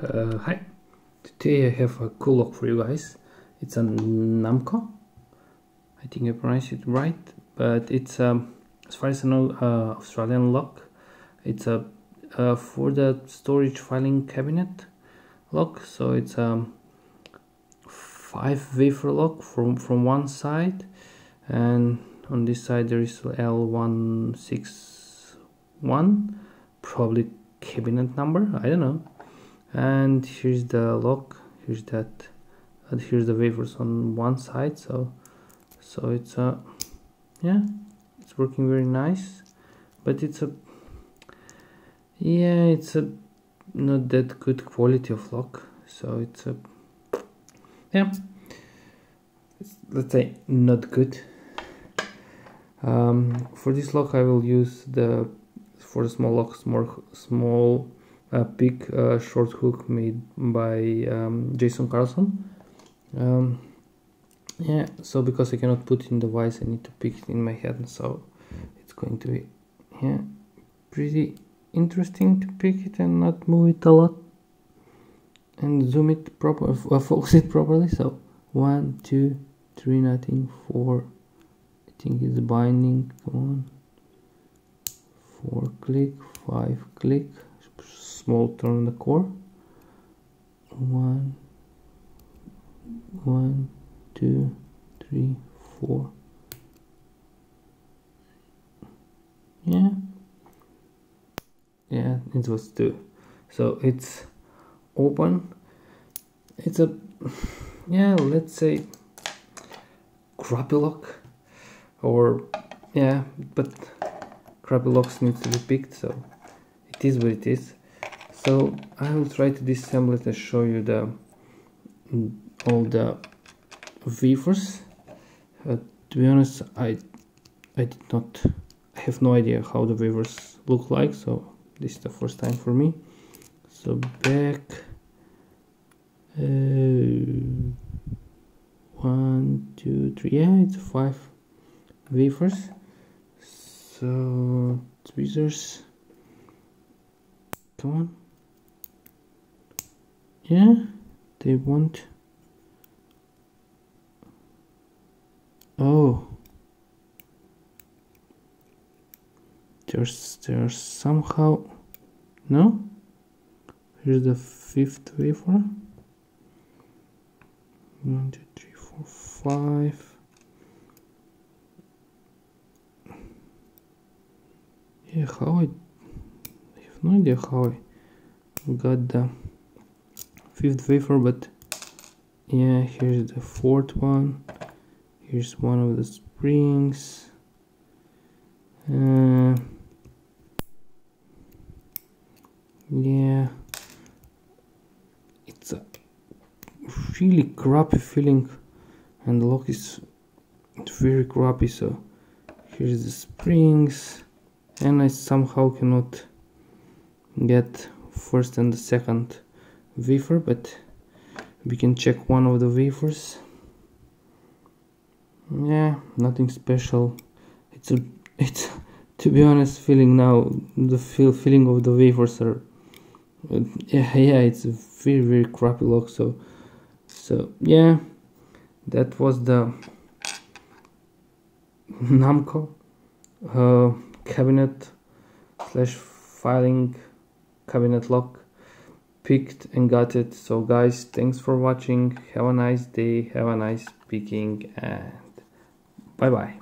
Hi, today I have a cool lock for you guys. It's a Namco. I think I pronounced it right, but it's as far as I know, Australian lock. It's a for the storage filing cabinet lock. So it's a 5 wafer lock from one side, and on this side there is L161, probably cabinet number, I don't know. And here's the lock, here's that, and here's the wafers on one side. So it's yeah, it's working very nice, but it's not that good quality of lock. So it's let's say not good. For this lock I will use for the small locks, small big short hook made by Jason Carlson. Yeah, so because I cannot put it in the vise, I need to pick it in my hand, so it's going to be pretty interesting to pick it and not move it a lot and zoom it properly, focus it properly. So 1, 2, 3, nothing, 4, I think it's binding, come on, 4 click, 5 click, small turn on the core, 1, 2, 3, 4, yeah, it was 2. So it's open. It's a let's say crappy lock, or but crappy locks need to be picked, so it is what it is. So I will try to disassemble it and show you all the wafers. To be honest, I have no idea how the wafers look like, so this is the first time for me. So back 1, 2, 3, it's 5 wafers. So tweezers, come on, they want, oh, there's somehow, no, here's the 5th wafer, 1, 2, 3, 4, 5. Yeah, how I have no idea how I got the 5th wafer, but yeah, here's the 4th one. Here's one of the springs. Yeah, it's a really crappy feeling, and the lock is very crappy. So here's the springs, and I somehow cannot get 1st and the 2nd wafer, but we can check one of the wafers. Yeah, nothing special. It's to be honest, feeling now, the feeling of the wafers are it's a very crappy lock. So yeah, that was the Namco cabinet / filing cabinet lock. Picked and got it. So guys, thanks for watching. Have a nice day, have a nice picking, and bye bye.